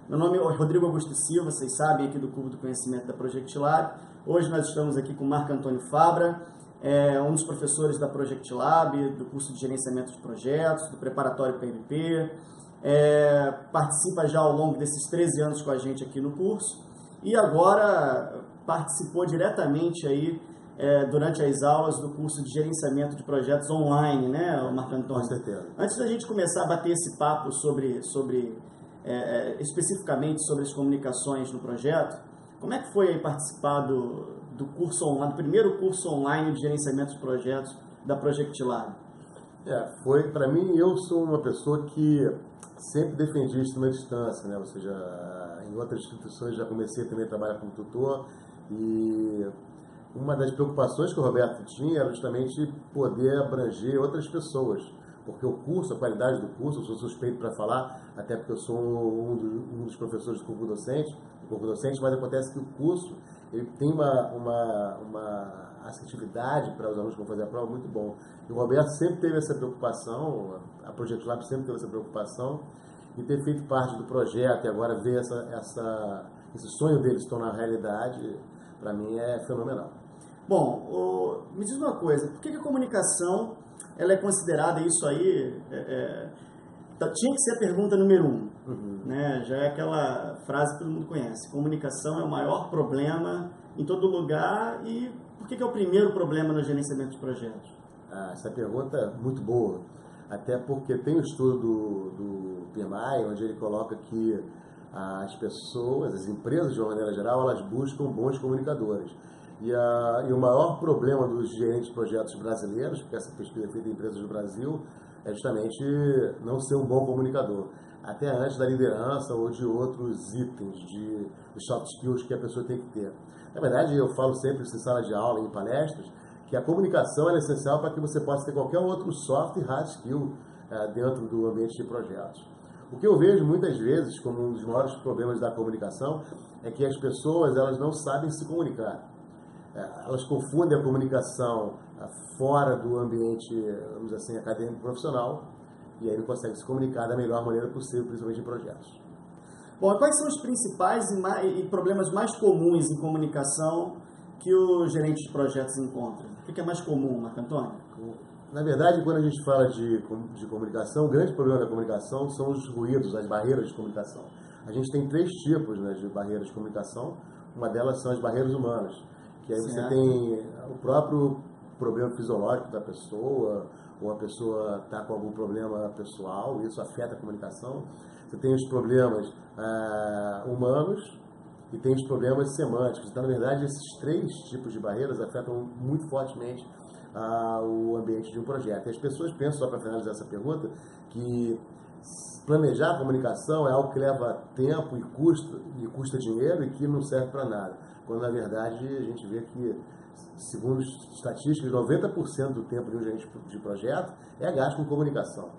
Meu nome é Rodrigo Augusto Silva, vocês sabem, aqui do Cubo do Conhecimento da Project Lab. Hoje nós estamos aqui com o Marco Antônio Fabra, um dos professores da Project Lab, do curso de Gerenciamento de Projetos, do Preparatório PMP. Participa já ao longo desses 13 anos com a gente aqui no curso e agora participou diretamente aí durante as aulas do curso de Gerenciamento de Projetos online, né, Marco Antônio? Com certeza. Antes da gente começar a bater esse papo especificamente sobre as comunicações no projeto, como é que foi aí participar do curso online, do primeiro curso online de gerenciamento de projetos da Project Lab? Foi, para mim, eu sou uma pessoa que sempre defendi ensino à distância, né? Ou seja, em outras instituições já comecei também a trabalhar como tutor e uma das preocupações que o Roberto tinha era justamente poder abranger outras pessoas, porque o curso, a qualidade do curso, eu sou suspeito para falar, até porque eu sou um dos professores do corpo docente, mas acontece que o curso ele tem uma assertividade para os alunos que vão fazer a prova muito bom. E o Roberto sempre teve essa preocupação, a Project Lab sempre teve essa preocupação, e ter feito parte do projeto e agora ver esse sonho dele se tornar realidade, para mim é fenomenal. Bom, me diz uma coisa, por que a comunicação ela é considerada isso aí? Tinha que ser a pergunta número 1, né? Já é aquela frase que todo mundo conhece: comunicação é o maior problema em todo lugar. E por que é o primeiro problema no gerenciamento de projetos? Essa pergunta é muito boa, até porque tem um estudo do PMI, onde ele coloca que as pessoas, as empresas de uma maneira geral, elas buscam bons comunicadores. E o maior problema dos gerentes de projetos brasileiros, porque essa pesquisa é feita em empresas do Brasil, é justamente não ser um bom comunicador, até antes da liderança ou de outros itens de soft skills que a pessoa tem que ter. Na verdade, eu falo sempre em sala de aula, em palestras, que a comunicação é essencial para que você possa ter qualquer outro soft e hard skill dentro do ambiente de projetos. O que eu vejo muitas vezes como um dos maiores problemas da comunicação é que as pessoas elas não sabem se comunicar. Elas confundem a comunicação fora do ambiente, vamos dizer assim, acadêmico profissional, e aí não conseguem se comunicar da melhor maneira possível, principalmente em projetos. Bom, quais são os principais e problemas mais comuns em comunicação que o gerente de projetos encontra? O que é mais comum, Marco Antônio? Na verdade, quando a gente fala de comunicação, o grande problema da comunicação são os ruídos, as barreiras de comunicação. A gente tem 3 tipos, né, de barreiras de comunicação. Uma delas são as barreiras humanas, que aí você tem o próprio problema fisiológico da pessoa, ou a pessoa está com algum problema pessoal, e isso afeta a comunicação. Você tem os problemas humanos e tem os problemas semânticos. Então, na verdade, esses 3 tipos de barreiras afetam muito fortemente o ambiente de um projeto. E as pessoas pensam, só para finalizar essa pergunta, que planejar a comunicação é algo que leva tempo e custa dinheiro e que não serve para nada. Quando, na verdade, a gente vê que, segundo estatísticas, 90% do tempo de um gerente de projeto é gasto com comunicação.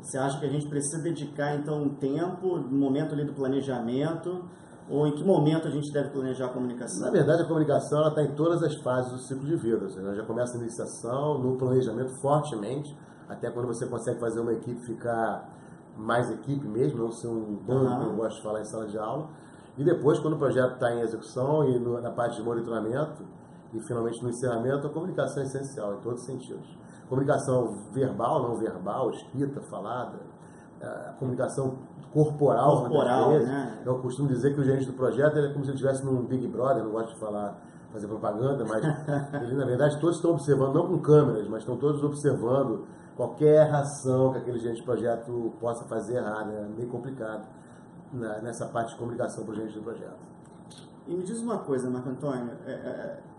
Você acha que a gente precisa dedicar, então, um tempo, no momento ali do planejamento, ou em que momento a gente deve planejar a comunicação? Na verdade, a comunicação está em todas as fases do ciclo de vida. Ou seja, ela já começa na iniciação, no planejamento fortemente, até quando você consegue fazer uma equipe ficar mais equipe mesmo, não ser um bando, como eu gosto de falar em sala de aula. E depois, quando o projeto está em execução e na parte de monitoramento, e finalmente no encerramento, a comunicação é essencial em todos os sentidos. Comunicação verbal, não verbal, escrita, falada, comunicação corporal, né? Eu costumo dizer que o gerente do projeto é como se ele estivesse num Big Brother, não gosto de fazer propaganda, mas ele, na verdade, todos estão observando, não com câmeras, mas estão todos observando qualquer ação que aquele gerente de projeto possa fazer errada. É meio complicado nessa parte de comunicação para o gerente do projeto. E me diz uma coisa, Marco Antônio,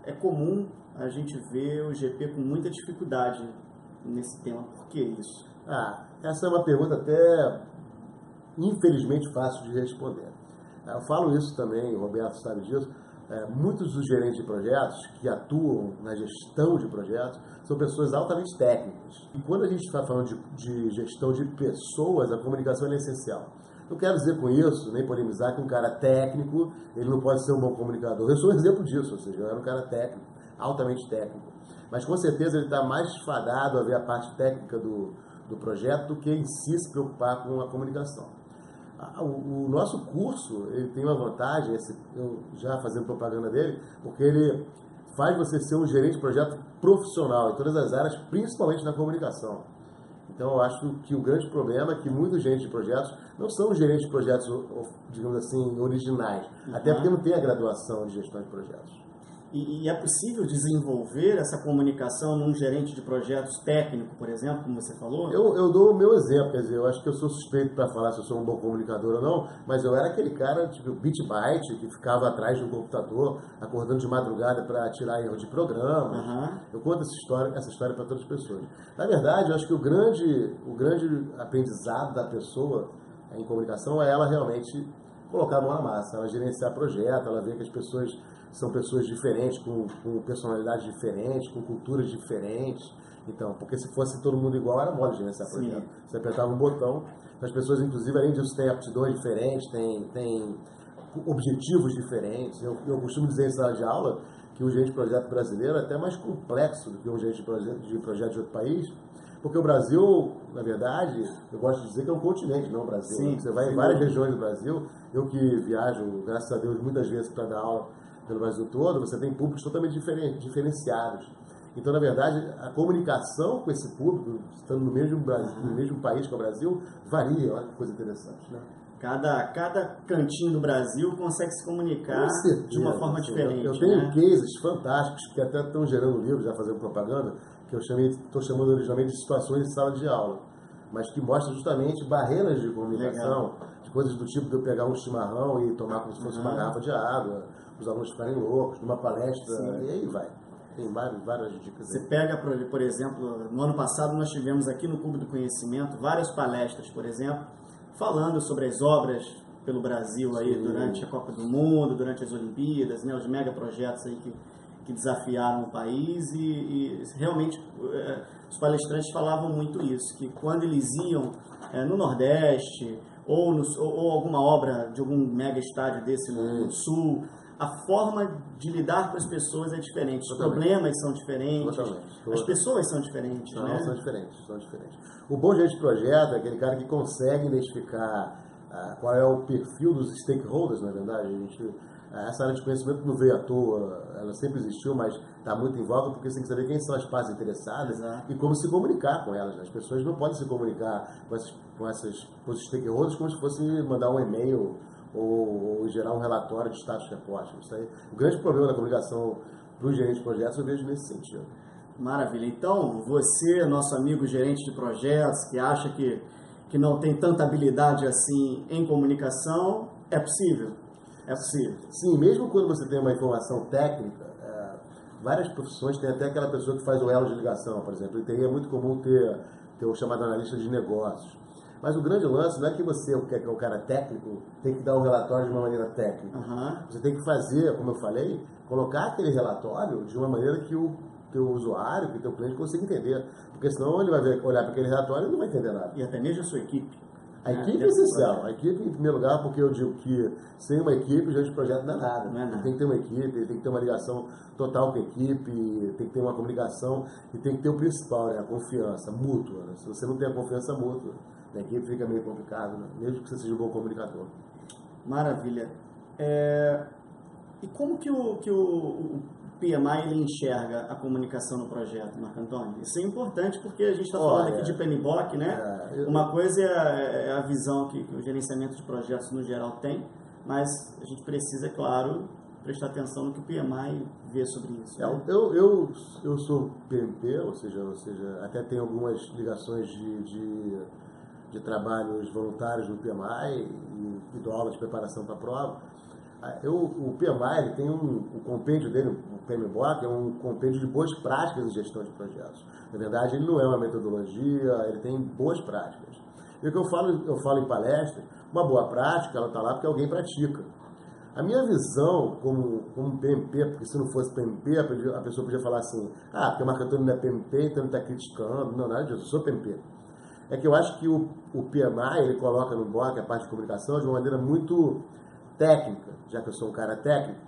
é comum a gente ver o GP com muita dificuldade nesse tema. Por que isso? Essa é uma pergunta até, infelizmente, fácil de responder. Eu falo isso também, o Roberto sabe disso. Muitos dos gerentes de projetos que atuam na gestão de projetos são pessoas altamente técnicas. E quando a gente está falando de gestão de pessoas, a comunicação é essencial. Não quero dizer com isso, nem polemizar, que um cara técnico, ele não pode ser um bom comunicador. Eu sou um exemplo disso, ou seja, eu era um cara técnico, altamente técnico. Mas com certeza ele está mais fadado a ver a parte técnica do projeto do que em si se preocupar com a comunicação. O nosso curso, ele tem uma vantagem, eu já fazendo propaganda dele, porque ele faz você ser um gerente de projeto profissional em todas as áreas, principalmente na comunicação. Então, eu acho que o grande problema é que muitos gerentes de projetos não são gerentes de projetos, digamos assim, originais. Até porque não tem a graduação de gestão de projetos. E é possível desenvolver essa comunicação num gerente de projetos técnico, por exemplo, como você falou? Eu dou o meu exemplo, quer dizer, eu acho que eu sou suspeito para falar se eu sou um bom comunicador ou não, mas eu era aquele cara, tipo, bit byte, que ficava atrás de um computador, acordando de madrugada para tirar erro de programa. Eu conto essa história para todas as pessoas. Na verdade, eu acho que o grande aprendizado da pessoa em comunicação é ela realmente colocar a mão na massa, ela gerenciar projeto, ela ver que as pessoas são pessoas diferentes, com personalidades diferentes, com culturas diferentes. Então, porque se fosse todo mundo igual, era mole gerenciar projeto. Você apertava um botão, as pessoas, inclusive, além disso, têm aptidões diferentes, têm objetivos diferentes. Eu costumo dizer em sala de aula que o gerente de projeto brasileiro é até mais complexo do que um gerente de projeto de outro país, porque o Brasil, na verdade, eu gosto de dizer que é um continente, não o Brasil. Sim, você vai em várias regiões do Brasil, eu que viajo, graças a Deus, muitas vezes para dar aula pelo Brasil todo, você tem públicos totalmente diferenciados. Então, na verdade, a comunicação com esse público, estando no mesmo país que o Brasil, varia. Olha que coisa interessante, né? Cada cantinho do Brasil consegue se comunicar de uma forma diferente. Eu tenho cases fantásticos que até estão gerando livros, já fazendo propaganda, que eu estou chamando originalmente de situações de sala de aula, mas que mostram justamente barreiras de comunicação, de coisas do tipo de eu pegar um chimarrão e tomar como se fosse uma garrafa de água, os alunos ficarem loucos, numa palestra, e aí vai. Tem várias dicas aí. Você pega, por exemplo, no ano passado nós tivemos aqui no Clube do Conhecimento várias palestras, por exemplo, falando sobre as obras pelo Brasil aí durante a Copa do Mundo, durante as Olimpíadas, né, os megaprojetos aí que desafiaram o país e realmente os palestrantes falavam muito isso, que quando eles iam no Nordeste ou alguma obra de algum mega estádio desse no Sul, a forma de lidar com as pessoas é diferente, os problemas são diferentes, as pessoas são diferentes. Não, são diferentes. O bom gerente de projeto é aquele cara que consegue identificar qual é o perfil dos stakeholders, na verdade. Essa área de conhecimento não veio à toa, ela sempre existiu, mas está muito em voga porque você tem que saber quem são as partes interessadas e como se comunicar com elas. As pessoas não podem se comunicar com os stakeholders como se fosse mandar um e-mail ou gerar um relatório de status report. Isso aí, o grande problema da comunicação para o gerente de projetos eu vejo nesse sentido. Maravilha. Então, você, nosso amigo gerente de projetos, que acha que não tem tanta habilidade assim em comunicação, é possível? É possível. Sim, mesmo quando você tem uma informação técnica, várias profissões têm até aquela pessoa que faz o elo de ligação, por exemplo. E é muito comum ter o chamado analista de negócios. Mas o grande lance não é que você, que é o cara técnico, tem que dar um relatório de uma maneira técnica. Você tem que fazer, como eu falei, colocar aquele relatório de uma maneira que o teu usuário, que o teu cliente consiga entender. Porque senão ele vai olhar para aquele relatório e não vai entender nada. E até mesmo a sua equipe. A equipe é essencial. A equipe, em primeiro lugar, porque eu digo que sem uma equipe, o gerente de projeto não é nada. Tem que ter uma equipe, tem que ter uma ligação total com a equipe, tem que ter uma comunicação e tem que ter o principal, né? A confiança mútua. Né? Se você não tem a confiança mútua, a equipe fica meio complicado, né? Mesmo que você seja um bom comunicador. Maravilha. E como que o PMI ele enxerga a comunicação no projeto, Marco Antônio? Isso é importante porque a gente está falando aqui de PMBOK, né? Uma coisa é a visão que o gerenciamento de projetos no geral tem, mas a gente precisa, é claro, prestar atenção no que o PMI vê sobre isso. Né? Eu sou PMP, ou seja, até tenho algumas ligações de trabalhos voluntários no PMI e dou aula de preparação para a prova. O PMI ele tem o compêndio dele, o PMBOK, é um compêndio de boas práticas de gestão de projetos. Na verdade, ele não é uma metodologia, ele tem boas práticas. E o que eu falo em palestras, uma boa prática, ela está lá porque alguém pratica. A minha visão como PMP, porque se não fosse PMP, a pessoa podia falar assim, porque o Marco Antônio não é PMP, então ele está criticando. Não, nada disso, eu sou PMP. É que eu acho que o PMI, ele coloca no BOK a parte de comunicação de uma maneira muito técnica, já que eu sou um cara técnico,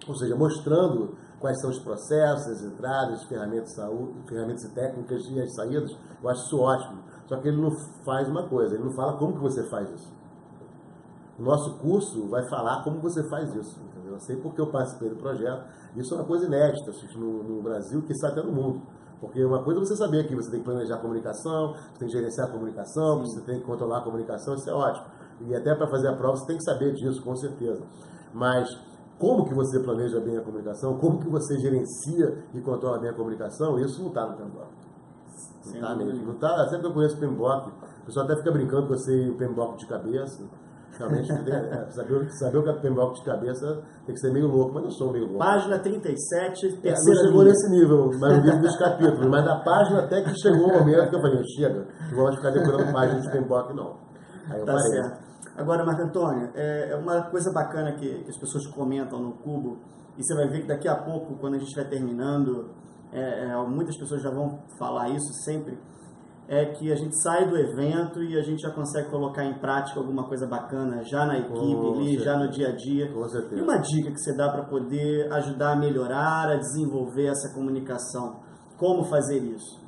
ou seja, mostrando quais são os processos, as entradas, ferramentas e técnicas e as saídas. Eu acho isso ótimo. Só que ele não faz uma coisa, ele não fala como que você faz isso. O nosso curso vai falar como você faz isso, entendeu? Eu sei porque eu participei do projeto. Isso é uma coisa inédita no Brasil, que está até no mundo. Porque uma coisa é você saber que você tem que planejar a comunicação, você tem que gerenciar a comunicação, você tem que controlar a comunicação, isso é ótimo. E até para fazer a prova você tem que saber disso, com certeza. Mas como que você planeja bem a comunicação, como que você gerencia e controla bem a comunicação, isso não está no PMBOK. Não está mesmo. Não tá, sempre que eu conheço o PMBOK, o pessoal até fica brincando com você e o PMBOK de cabeça. Realmente, saber o que é PMBOK de cabeça tem que ser meio louco, mas eu sou meio louco. Página 37, terceira não chegou linha. nesse nível, mas no livro dos capítulos. Mas na página até que chegou o momento que eu falei, chega, não vamos ficar decorando página de PMBOK, não. Aí eu Tá parei. certo. Agora, Marco Antônio, é uma coisa bacana que as pessoas comentam no Cubo, e você vai ver que daqui a pouco, quando a gente estiver terminando, muitas pessoas já vão falar isso sempre, é que a gente sai do evento e a gente já consegue colocar em prática alguma coisa bacana já na equipe ali, já no dia a dia. Com certeza. E uma dica que você dá para poder ajudar a melhorar, a desenvolver essa comunicação? Como fazer isso?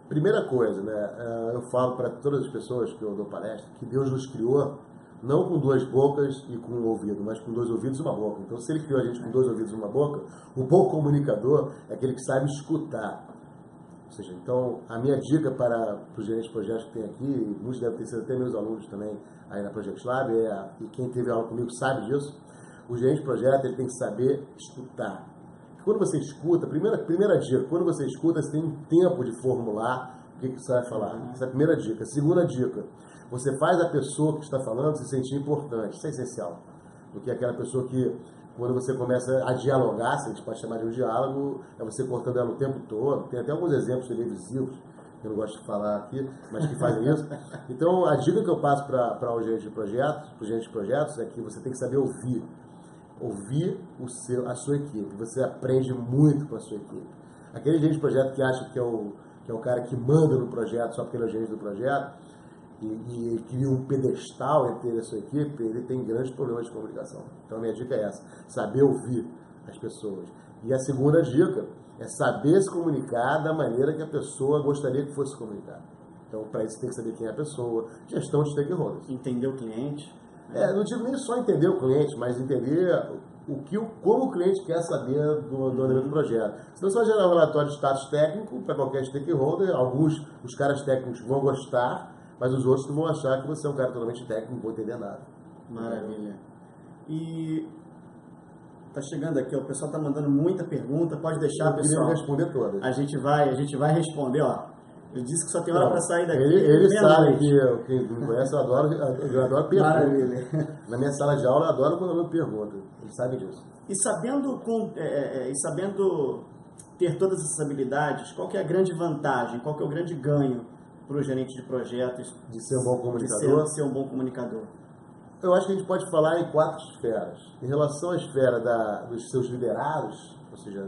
Primeira coisa, né? Eu falo para todas as pessoas que eu dou palestra que Deus nos criou não com duas bocas e com um ouvido, mas com dois ouvidos e uma boca. Então, se Ele criou a gente com dois ouvidos e uma boca, o bom comunicador é aquele que sabe escutar. Ou seja, então, a minha dica para os gerentes de projetos que tem aqui, muitos devem ter sido até meus alunos também aí na Project Lab, e quem teve aula comigo sabe disso, o gerente de projeto ele tem que saber escutar. Quando você escuta, primeira dica, quando você escuta, você tem um tempo de formular o que você vai falar. Essa é a primeira dica. Segunda dica, você faz a pessoa que está falando se sentir importante. Isso é essencial. Porque aquela pessoa que, quando você começa a dialogar, se a gente pode chamar de um diálogo, é você cortando ela o tempo todo. Tem até alguns exemplos televisivos, que eu não gosto de falar aqui, mas que fazem isso. Então, a dica que eu passo para os gerentes de projetos, é que você tem que saber ouvir. Ouvir a sua equipe. Você aprende muito com a sua equipe. Aquele gerente de projeto que acha que é o cara que manda no projeto só porque ele é o gerente do projeto e cria um pedestal entre ele e a sua equipe, ele tem grandes problemas de comunicação. Então a minha dica é essa, saber ouvir as pessoas. E a segunda dica é saber se comunicar da maneira que a pessoa gostaria que fosse comunicar. Então para isso tem que saber quem é a pessoa, gestão de stakeholders. Entender o cliente. Não digo nem só entender o cliente, mas entender como o cliente quer saber do andamento do projeto. Senão você vai gerar um relatório de status técnico para qualquer stakeholder. Os caras técnicos vão gostar, mas os outros não vão achar que você é um cara totalmente técnico, não vão entender nada. Maravilha. E tá chegando aqui, ó, o pessoal tá mandando muita pergunta, pode deixar, pessoal. Eu queria responder todas. A gente vai responder, ó. Eu disse que só tem hora para sair daqui. Ele sabe que quem me conhece, eu adoro perguntas. Maravilha. Na minha sala de aula, eu adoro quando eu pergunto. Ele sabe disso. E sabendo ter todas essas habilidades, qual que é a grande vantagem, qual que é o grande ganho para o gerente de projetos de ser um bom comunicador? De ser um bom comunicador. Eu acho que a gente pode falar em 4 esferas. Em relação à esfera dos seus liderados, ou seja,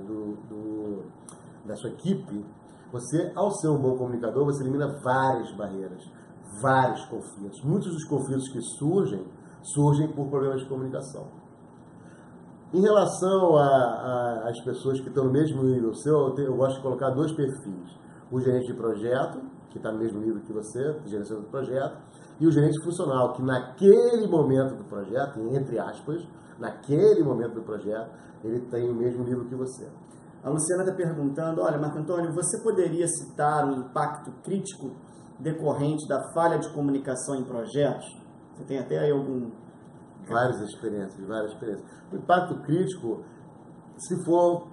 da sua equipe, você, ao ser um bom comunicador, você elimina várias barreiras, vários conflitos. Muitos dos conflitos que surgem por problemas de comunicação. Em relação às pessoas que estão no mesmo nível seu, eu gosto de colocar 2 perfis. O gerente de projeto, que está no mesmo nível que você, gerenciador do projeto, e o gerente funcional, que naquele momento do projeto, entre aspas, naquele momento do projeto, ele tem o mesmo nível que você. A Luciana está perguntando, olha, Marco Antônio, você poderia citar um impacto crítico decorrente da falha de comunicação em projetos? Você tem até aí algum... Várias experiências. O impacto crítico, se for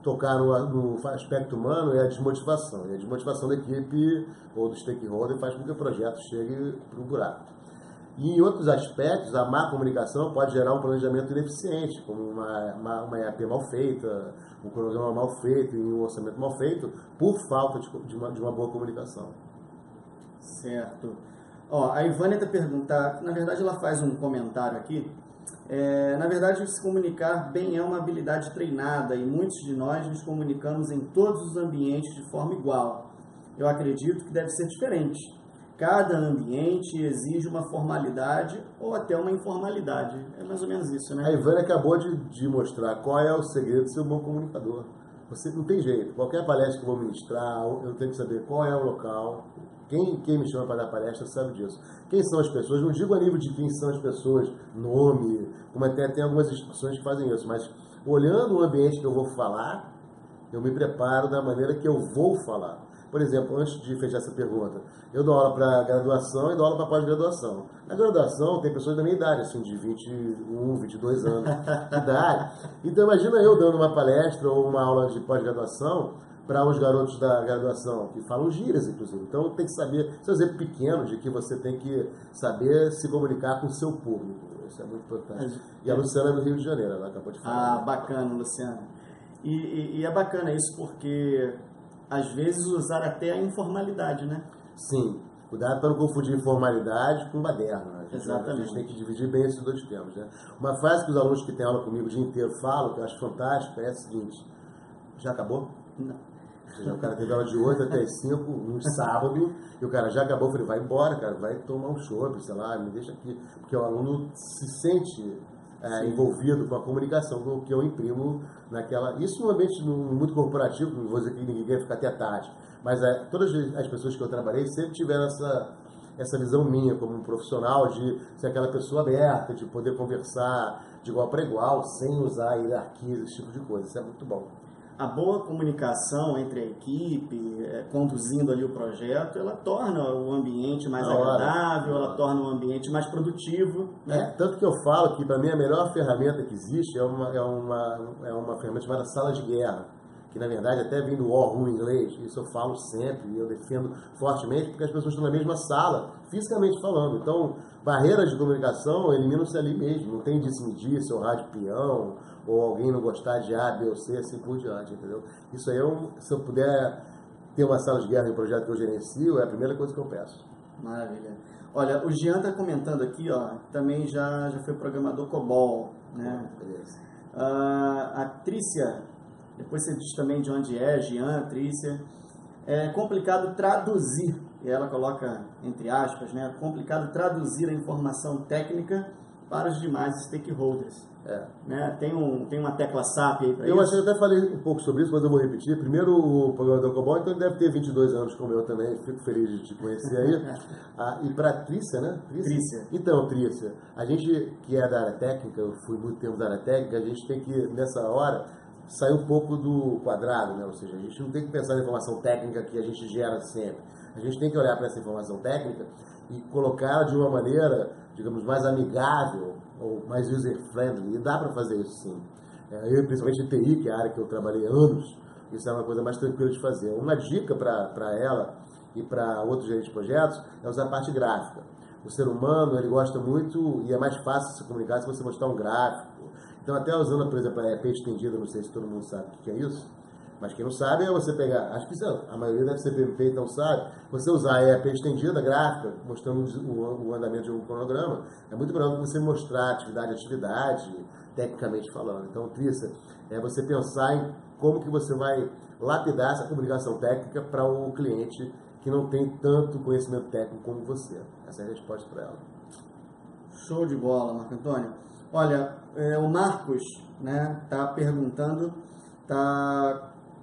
tocar no aspecto humano, é a desmotivação. E a desmotivação da equipe ou do stakeholder faz com que o projeto chegue para o buraco. E em outros aspectos, a má comunicação pode gerar um planejamento ineficiente, como uma EAP mal feita, um cronograma mal feito e um orçamento mal feito, por falta de uma boa comunicação. Certo. Ó, a Ivânia está perguntando, na verdade ela faz um comentário aqui, na verdade se comunicar bem é uma habilidade treinada e muitos de nós nos comunicamos em todos os ambientes de forma igual. Eu acredito que deve ser diferente. Cada ambiente exige uma formalidade ou até uma informalidade. É mais ou menos isso, né? A Ivânia acabou de mostrar qual é o segredo de ser um bom comunicador. Você não tem jeito. Qualquer palestra que eu vou ministrar, eu tenho que saber qual é o local, quem me chama para dar palestra sabe disso. Quem são as pessoas? Não digo a nível de quem são as pessoas, nome, como até tem algumas instituições que fazem isso, mas olhando o ambiente que eu vou falar, eu me preparo da maneira que eu vou falar. Por exemplo, antes de fechar essa pergunta, eu dou aula para graduação e dou aula para pós-graduação. Na graduação tem pessoas da minha idade, assim, de 21, 22 anos de idade. Então imagina eu dando uma palestra ou uma aula de pós-graduação para os garotos da graduação, que falam gírias, inclusive. Então tem que saber, esse é um exemplo pequeno de que você tem que saber se comunicar com o seu público. Isso é muito importante. E a Luciana é do Rio de Janeiro, ela acabou de falar. Ah, bacana, Luciana. E é bacana isso porque às vezes usar até a informalidade, né? Sim. Cuidado para não confundir informalidade com baderna. Né? Exatamente. A gente tem que dividir bem esses dois termos. Né? Uma frase que os alunos que têm aula comigo o dia inteiro falam, que eu acho fantástica, é a seguinte: já acabou? Não. Ou seja, o cara teve aula de 8 até as 5, num sábado, e o cara já acabou. Eu falei, vai embora, cara, vai tomar um chopp, sei lá, me deixa aqui. Porque o aluno se sente envolvido com a comunicação que eu imprimo naquela... Isso num ambiente muito corporativo, não vou dizer que ninguém fica até tarde, mas todas as pessoas que eu trabalhei sempre tiveram essa visão minha como um profissional de ser aquela pessoa aberta, de poder conversar de igual para igual, sem usar hierarquias, esse tipo de coisa. Isso é muito bom. A boa comunicação entre a equipe, conduzindo ali o projeto, ela torna o ambiente mais agradável, ela torna o ambiente mais produtivo. Né? Tanto que eu falo que, para mim, a melhor ferramenta que existe é uma ferramenta chamada sala de guerra, que, na verdade, até vem do War Room em inglês, isso eu falo sempre e eu defendo fortemente, porque as pessoas estão na mesma sala, fisicamente falando. Então, barreiras de comunicação eliminam-se ali mesmo, não tem disse-me-disse, ou rádio peão, ou alguém não gostar de A, B ou C, assim por diante, entendeu? Isso aí, se eu puder ter uma sala de guerra em um projeto que eu gerencio, é a primeira coisa que eu peço. Maravilha. Olha, o Jean está comentando aqui, ó, também já foi programador COBOL, né? Beleza. A Trícia, depois você diz também de onde é, Jean, Trícia. É complicado traduzir, e ela coloca entre aspas, né? Complicado traduzir a informação técnica para os demais stakeholders. Né? Tem uma tecla SAP aí para isso? Eu acho que eu até falei um pouco sobre isso, mas eu vou repetir. Primeiro, o programador COBOL, então ele deve ter 22 anos como eu também, fico feliz de te conhecer aí. E para a Trícia, né? Trícia. Então, Trícia, a gente que é da área técnica, eu fui muito tempo da área técnica, a gente tem que, nessa hora, sair um pouco do quadrado, né? Ou seja, a gente não tem que pensar na informação técnica que a gente gera sempre. A gente tem que olhar para essa informação técnica e colocá-la de uma maneira, digamos, mais amigável ou mais user-friendly. E dá para fazer isso, sim. Eu, principalmente em TI, que é a área que eu trabalhei anos, isso é uma coisa mais tranquila de fazer. Uma dica para ela e para outros gerentes de projetos é usar a parte gráfica. O ser humano, ele gosta muito, e é mais fácil se comunicar se você mostrar um gráfico. Então, até usando, por exemplo, a EP estendida, não sei se todo mundo sabe o que é isso, mas quem não sabe é você pegar, acho que a maioria deve ser PMP, então sabe, você usar a EP estendida, gráfica, mostrando o andamento de um cronograma, é muito melhor do que você mostrar atividade a atividade, tecnicamente falando. Então, Trícia, é você pensar em como que você vai lapidar essa comunicação técnica para o cliente que não tem tanto conhecimento técnico como você. Essa é a resposta para ela. Show de bola, Marco Antônio. Olha, o Marcos, né, tá perguntando,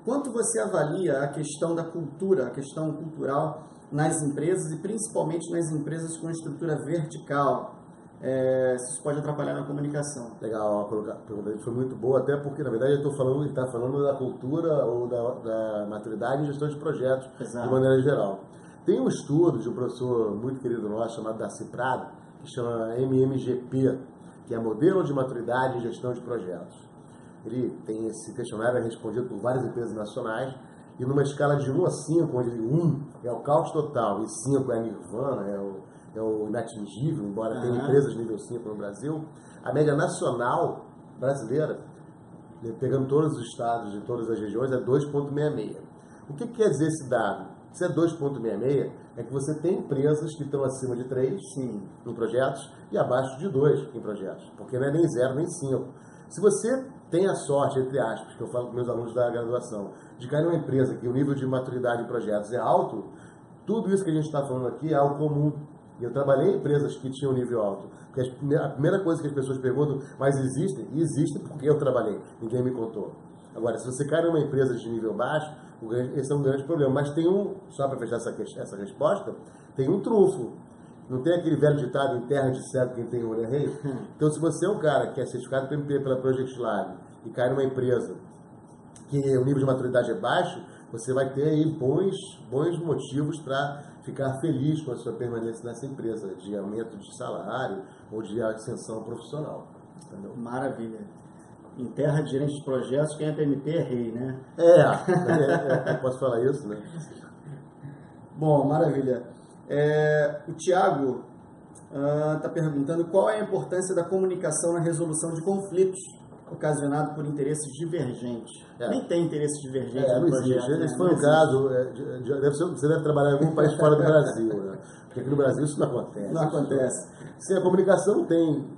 quanto você avalia a questão da cultura, a questão cultural nas empresas e principalmente nas empresas com estrutura vertical? Se isso pode atrapalhar na comunicação. Legal, a pergunta foi muito boa, até porque, na verdade, ele está falando da cultura ou da maturidade em gestão de projetos, Exato. De maneira geral. Tem um estudo de um professor muito querido nosso, chamado Darcy Prado, que chama MMGP, que é Modelo de Maturidade em Gestão de Projetos. Ele tem esse questionário respondido por várias empresas nacionais, e numa escala de 1 a 5, onde 1 é o caos total e 5 é a nirvana, é o inatingível, embora tenha empresas nível 5 no Brasil, a média nacional brasileira, pegando todos os estados de todas as regiões, é 2,66. O que quer dizer esse dado? Se é 2,66, é que você tem empresas que estão acima de 3 em projetos e abaixo de 2 em projetos, porque não é nem 0 nem 5. Se você tem a sorte, entre aspas, que eu falo com meus alunos da graduação, de cair numa empresa que o nível de maturidade de projetos é alto, tudo isso que a gente está falando aqui é algo comum. E eu trabalhei em empresas que tinham nível alto. Porque a primeira coisa que as pessoas perguntam, mas existem? E existem porque eu trabalhei, ninguém me contou. Agora, se você cai numa empresa de nível baixo, esse é um grande problema. Mas tem só para fechar essa resposta, tem um trunfo. Não tem aquele velho ditado, em terra de cego quem tem olho é rei? Então, se você é um cara que é certificado PMP pela Project Lab e cai numa empresa que o nível de maturidade é baixo, você vai ter aí bons motivos para ficar feliz com a sua permanência nessa empresa, de aumento de salário ou de ascensão profissional. Entendeu? Maravilha. Em terra de gerente de projetos, quem é PMP é rei, né? Posso falar isso, né? Bom, maravilha. O Tiago está perguntando qual é a importância da comunicação na resolução de conflitos ocasionados por interesses divergentes. Nem tem interesses divergentes no projeto. Esse foi um caso, você deve trabalhar em algum país fora do Brasil, né? Porque aqui no Brasil isso não acontece. Não acontece. Se a comunicação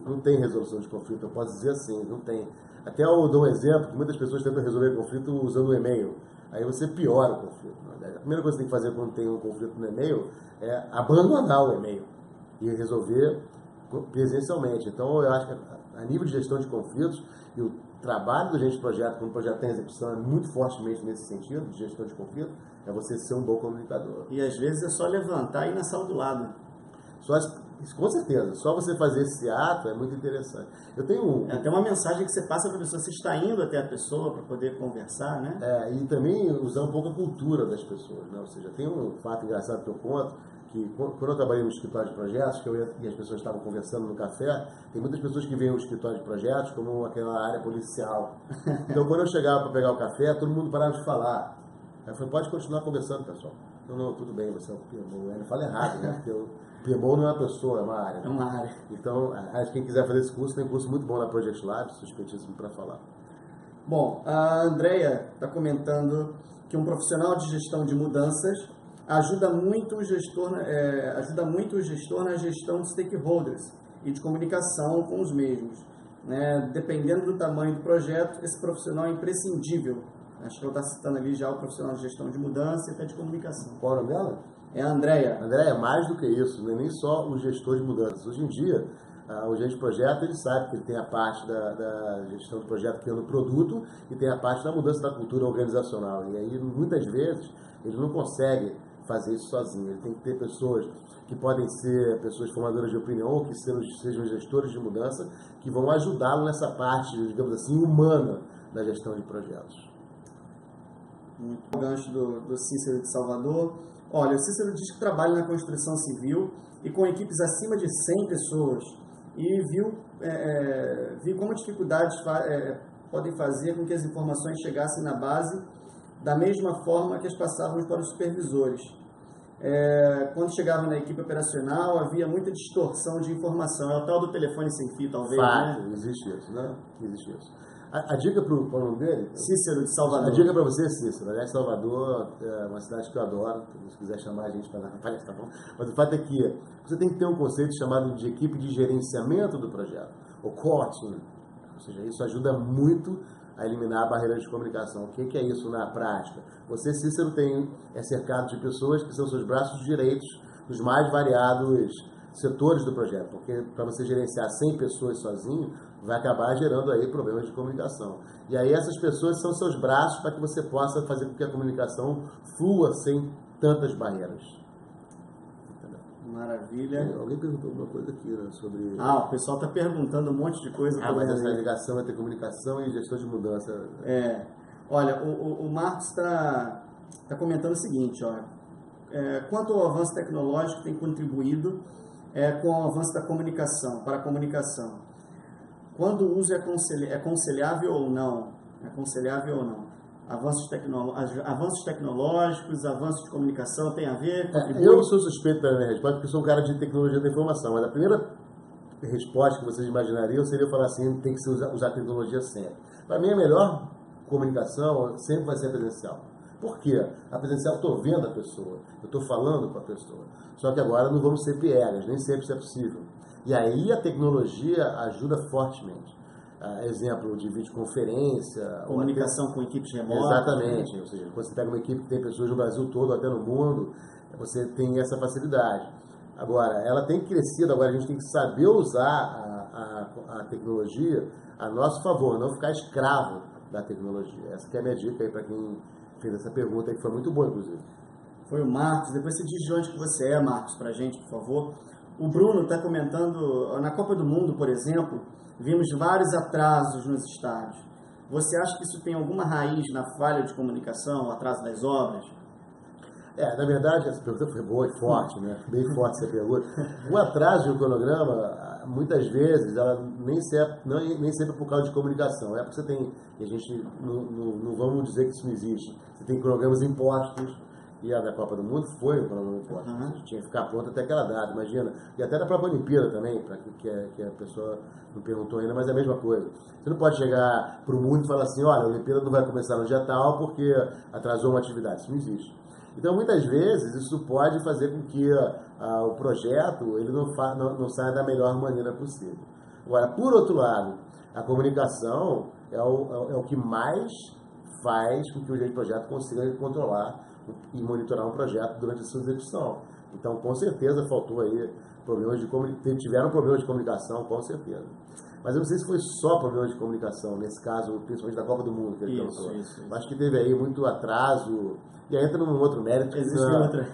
não tem resolução de conflito, eu posso dizer assim, não tem. Até eu dou um exemplo, que muitas pessoas tentam resolver conflito usando o e-mail. Aí você piora o conflito. A primeira coisa que você tem que fazer quando tem um conflito no e-mail é abandonar o e-mail e resolver presencialmente. Então, eu acho que a nível de gestão de conflitos, e o trabalho do gerente de projeto, quando o projeto tem execução, é muito fortemente nesse sentido, de gestão de conflito, é você ser um bom comunicador. E às vezes é só levantar e ir na sala do lado. Com certeza, só você fazer esse ato é muito interessante. Eu tenho até uma mensagem que você passa para a pessoa, você está indo até a pessoa para poder conversar, né? E também usar um pouco a cultura das pessoas, né? Ou seja, tem um fato engraçado que eu conto, que quando eu trabalhei no escritório de projetos, e as pessoas estavam conversando no café, tem muitas pessoas que veem o escritório de projetos como aquela área policial. Então, quando eu chegava para pegar o café, todo mundo parava de falar. Aí eu falei, pode continuar conversando, pessoal. Não, tudo bem, você é o PMO. Ele fala errado, né? Porque o PMO não é uma pessoa, é uma área. É uma área. Então, acho que quem quiser fazer esse curso, tem um curso muito bom na Project Lab, suspeitíssimo para falar. Bom, a Andrea está comentando que um profissional de gestão de mudanças ajuda muito o gestor na gestão de stakeholders e de comunicação com os mesmos. Né? Dependendo do tamanho do projeto, esse profissional é imprescindível. Acho que ela está citando ali já o profissional de gestão de mudança e até de comunicação. Qual é o nome dela? É a Andrea. A Andrea é mais do que isso, não é nem só o gestor de mudanças. Hoje em dia, o gerente de projeto, ele sabe que ele tem a parte da gestão do projeto criando o produto e tem a parte da mudança da cultura organizacional. E aí, muitas vezes, ele não consegue fazer isso sozinho. Ele tem que ter pessoas que podem ser pessoas formadoras de opinião ou que sejam gestores de mudança que vão ajudá-lo nessa parte, digamos assim, humana da gestão de projetos. O gancho do Cícero de Salvador. Olha, o Cícero diz que trabalha na construção civil e com equipes acima de 100 pessoas e viu como dificuldades podem fazer com que as informações chegassem na base da mesma forma que as passavam para os supervisores. Quando chegavam na equipe operacional, havia muita distorção de informação. É o tal do telefone sem fio, talvez, Fato, né? Existe isso, né? Existe isso. A dica para o nome dele? Cícero de Salvador. A dica para você, Cícero. Aliás, Salvador é uma cidade que eu adoro. Se quiser chamar a gente para dar palestra, tá bom? Mas o fato é que você tem que ter um conceito chamado de equipe de gerenciamento do projeto, o core team. Ou seja, isso ajuda muito a eliminar a barreira de comunicação. O que é isso na prática? Você, Cícero, é cercado de pessoas que são seus braços direitos nos mais variados setores do projeto, porque para você gerenciar 100 pessoas sozinho, vai acabar gerando aí problemas de comunicação. E aí essas pessoas são seus braços para que você possa fazer com que a comunicação flua sem tantas barreiras. Maravilha. Alguém perguntou alguma coisa aqui, né, sobre... O pessoal está perguntando um monte de coisa. Mas essa ligação entre comunicação e gestão de mudança... Olha, o Marcos está comentando o seguinte, olha, quanto ao avanço tecnológico tem contribuído com o avanço da comunicação, para a comunicação. Quando o uso é aconselhável ou não? Avanços tecnológicos, avanços de comunicação, tem a ver? Eu sou suspeito da minha resposta, porque sou um cara de tecnologia da informação, mas a primeira resposta que vocês imaginariam seria falar assim, tem que usar tecnologia sempre. Para mim, a melhor comunicação sempre vai ser presencial. Por quê? A presencial eu estou vendo a pessoa, eu estou falando com a pessoa. Só que agora não vamos ser piegas, nem sempre isso é possível. E aí a tecnologia ajuda fortemente. Exemplo de videoconferência. Comunicação com equipes remotas. Exatamente. Né? Ou seja, quando você pega uma equipe que tem pessoas no Brasil todo, até no mundo, você tem essa facilidade. Agora, ela tem crescido, agora a gente tem que saber usar a tecnologia a nosso favor, não ficar escravo da tecnologia. Essa que é a minha dica aí para quem fez essa pergunta, que foi muito boa, inclusive. Foi o Marcos. Depois você diz de onde que você é, Marcos, para a gente, por favor. O Bruno está comentando, na Copa do Mundo, por exemplo, vimos vários atrasos nos estádios. Você acha que isso tem alguma raiz na falha de comunicação, atraso das obras? Na verdade, essa pergunta foi boa e forte, né? Bem forte essa pergunta. O atraso de um cronograma, muitas vezes, ela nem sempre por causa de comunicação. É porque você tem, e a gente não vamos dizer que isso não existe. Você tem cronogramas impostos, e a da Copa do Mundo foi um cronograma imposto. A gente tinha que ficar pronto até aquela data, imagina. E até na própria Olimpíada também, que a pessoa não perguntou ainda, mas é a mesma coisa. Você não pode chegar para o mundo e falar assim, olha, a Olimpíada não vai começar no dia tal porque atrasou uma atividade. Isso não existe. Então, muitas vezes, isso pode fazer com que o projeto ele não saia da melhor maneira possível. Agora, por outro lado, a comunicação é o que mais faz com que o gerente de projeto consiga controlar e monitorar um projeto durante a sua execução. Então, com certeza, faltou aí tiveram problemas de comunicação, com certeza. Mas eu não sei se foi só problema de comunicação, nesse caso, principalmente da Copa do Mundo, que ele perguntou. Isso. Acho que teve aí muito atraso, e aí entra num outro mérito. Existe outra.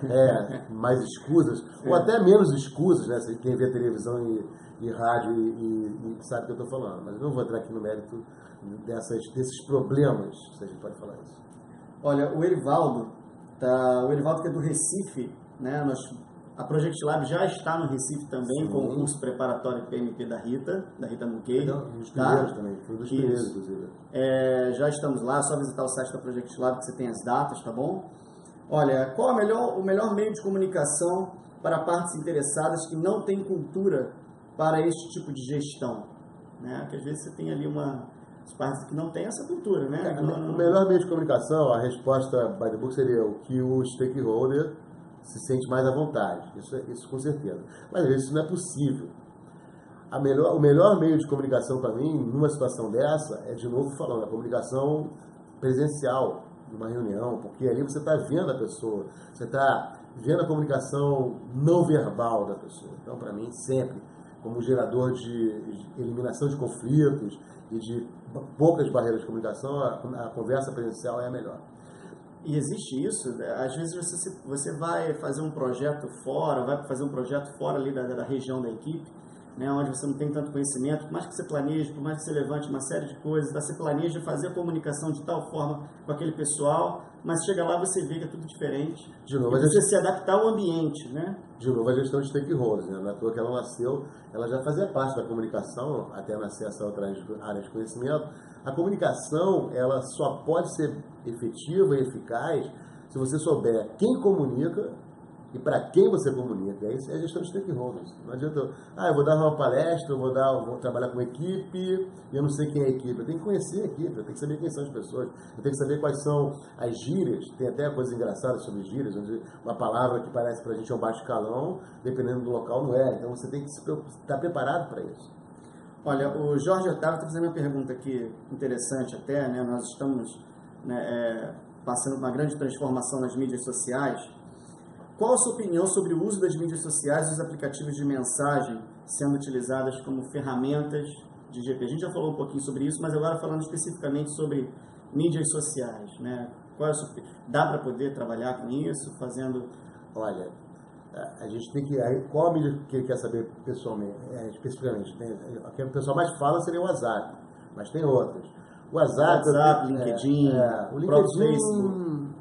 Mais escusas, ou até menos escusas, né? Quem vê televisão e rádio e sabe o que eu estou falando. Mas eu não vou entrar aqui no mérito desses problemas, se a gente pode falar isso. Olha, o Erivaldo que é do Recife, né? A Project Lab já está no Recife também. Sim. Com o curso preparatório de PMP da Rita Muqueira. Um dos primeiros também, foi um dos primeiros, inclusive. Já estamos lá, é só visitar o site da Project Lab que você tem as datas, tá bom? Olha, qual é o melhor meio de comunicação para partes interessadas que não têm cultura para este tipo de gestão? Né? Porque às vezes você tem ali as partes que não têm essa cultura, né? O melhor meio de comunicação, a resposta by the book seria o que o stakeholder se sente mais à vontade, isso com certeza. Mas às vezes isso não é possível. O melhor meio de comunicação para mim, numa situação dessa, é de novo falando, a comunicação presencial, numa reunião, porque ali você está vendo a pessoa, você está vendo a comunicação não verbal da pessoa. Então, para mim, sempre, como gerador de eliminação de conflitos e de poucas barreiras de comunicação, a conversa presencial é a melhor. E existe isso, às vezes você vai fazer um projeto fora, ali da região da equipe, né, onde você não tem tanto conhecimento, por mais que você planeje, por mais que você levante uma série de coisas, você planeja fazer a comunicação de tal forma com aquele pessoal, mas chega lá você vê que é tudo diferente. De novo, e você se adaptar ao ambiente, né? De novo, a gestão de stakeholders, né? Não é à toa que ela nasceu, ela já fazia parte da comunicação, até nascer essa outra área de conhecimento. A comunicação, ela só pode ser efetiva e eficaz se você souber quem comunica e para quem você comunica. Isso é a gestão de stakeholders. Não adianta eu vou dar uma palestra, eu vou trabalhar com uma equipe e eu não sei quem é a equipe. Eu tenho que conhecer a equipe, eu tenho que saber quem são as pessoas, eu tenho que saber quais são as gírias. Tem até coisas engraçadas sobre gírias, onde uma palavra que parece para a gente é um baixo calão, dependendo do local não é. Então você tem que estar preparado para isso. Olha, o Jorge Otávio está fazendo uma pergunta aqui interessante até, né? Nós estamos passando por uma grande transformação nas mídias sociais. Qual a sua opinião sobre o uso das mídias sociais e os aplicativos de mensagem sendo utilizadas como ferramentas de GP? A gente já falou um pouquinho sobre isso, mas agora falando especificamente sobre mídias sociais, né? Dá para poder trabalhar com isso, fazendo... Olha, a gente tem que... Qual a mídia que ele quer saber pessoalmente, especificamente? A que o pessoal mais fala seria o WhatsApp, mas tem outras. O WhatsApp, LinkedIn, o LinkedIn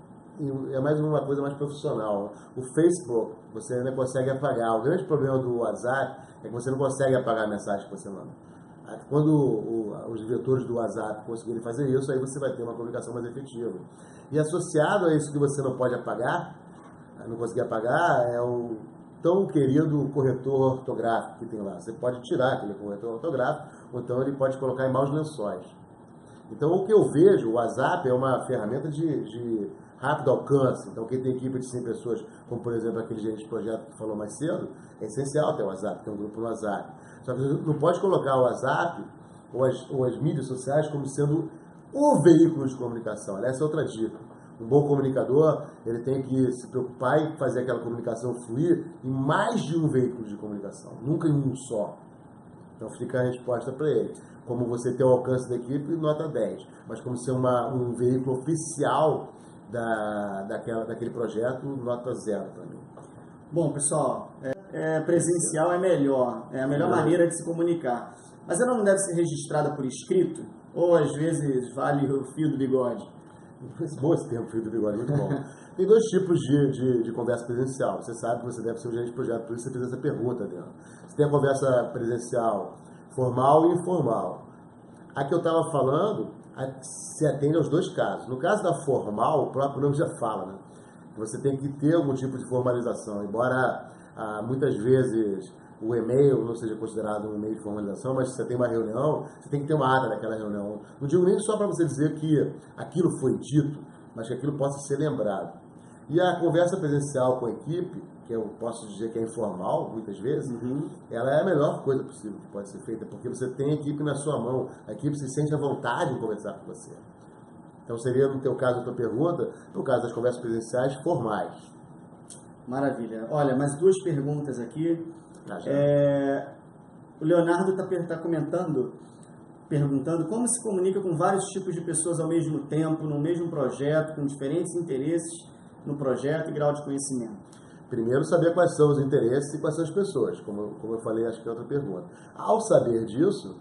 é mais uma coisa mais profissional. O Facebook, você ainda consegue apagar. O grande problema do WhatsApp é que você não consegue apagar a mensagem que você manda. Quando os diretores do WhatsApp conseguirem fazer isso, aí você vai ter uma comunicação mais efetiva. E associado a isso que você não pode apagar, não conseguir apagar, é o tão querido corretor ortográfico que tem lá. Você pode tirar aquele corretor ortográfico, ou então ele pode colocar em maus lençóis. Então, o que eu vejo, o WhatsApp é uma ferramenta de rápido alcance. Então, quem tem equipe de 100 pessoas, como por exemplo aquele gerente de projeto que falou mais cedo, é essencial ter o WhatsApp, ter um grupo no WhatsApp. Só que você não pode colocar o WhatsApp ou as mídias sociais como sendo o veículo de comunicação. Essa é outra dica. Um bom comunicador, ele tem que se preocupar em fazer aquela comunicação fluir em mais de um veículo de comunicação, nunca em um só. Então fica a resposta para ele. Como você ter o alcance da equipe, nota 10. Mas como ser um veículo oficial daquele projeto, nota 0 para mim. Bom, pessoal, presencial é melhor, é a melhor maneira de se comunicar. Mas ela não deve ser registrada por escrito? Ou às vezes vale o fio do bigode? Bom esse termo, fio do bigode, muito bom. Tem dois tipos de conversa presencial. Você sabe que você deve ser um gerente de projeto, por isso você fez essa pergunta, Adriano. Você tem a conversa presencial formal e informal. A que eu estava falando se atende aos dois casos. No caso da formal, o próprio nome já fala, né? Você tem que ter algum tipo de formalização, embora muitas vezes o e-mail não seja considerado um meio de formalização, mas se você tem uma reunião, você tem que ter uma ata daquela reunião. Não digo nem só para você dizer que aquilo foi dito, mas que aquilo possa ser lembrado. E a conversa presencial com a equipe, que eu posso dizer que é informal, muitas vezes, ela é a melhor coisa possível que pode ser feita, porque você tem a equipe na sua mão, a equipe se sente à vontade em conversar com você. Então seria, no teu caso, a tua pergunta, no caso das conversas presenciais, formais. Maravilha. Olha, mais duas perguntas aqui. O Leonardo está perguntando como se comunica com vários tipos de pessoas ao mesmo tempo, no mesmo projeto, com diferentes interesses no projeto e grau de conhecimento. Primeiro, saber quais são os interesses e quais são as pessoas, como eu falei, acho que é outra pergunta. Ao saber disso,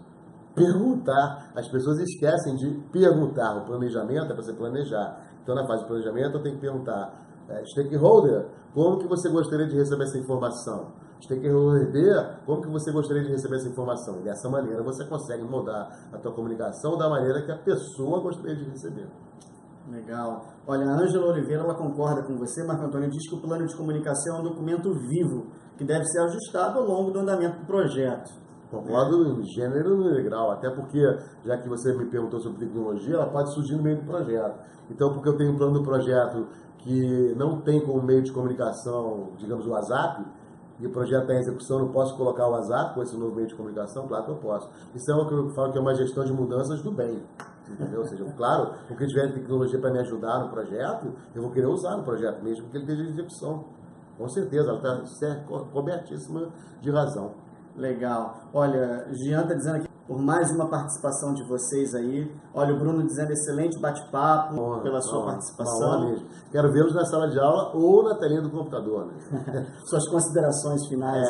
perguntar. As pessoas esquecem de perguntar. O planejamento é para você planejar. Então, na fase de planejamento, eu tenho que perguntar, stakeholder, como que você gostaria de receber essa informação? Stakeholder B, como que você gostaria de receber essa informação? E dessa maneira, você consegue mudar a tua comunicação da maneira que a pessoa gostaria de receber. Legal. Olha, a Ângela Oliveira, ela concorda com você, Marco Antônio, diz que o plano de comunicação é um documento vivo, que deve ser ajustado ao longo do andamento do projeto. Concordo em gênero e grau, até porque, já que você me perguntou sobre tecnologia, ela pode surgir no meio do projeto. Então, porque eu tenho um plano do projeto que não tem como meio de comunicação, digamos, o WhatsApp, e o projeto está em execução, não posso colocar o WhatsApp com esse novo meio de comunicação? Claro que eu posso. Isso é o que eu falo que é uma gestão de mudanças do bem. Entendeu? Ou seja, claro, o que tiver de tecnologia para me ajudar no projeto, eu vou querer usar no projeto, mesmo que ele esteja em execução. Com certeza, ela está cobertíssima de razão. Legal. Olha, Jean está dizendo aqui, por mais uma participação de vocês aí. Olha, o Bruno dizendo excelente bate-papo pela sua participação. Mesmo. Quero vê-los na sala de aula ou na telinha do computador. Né? Suas considerações finais.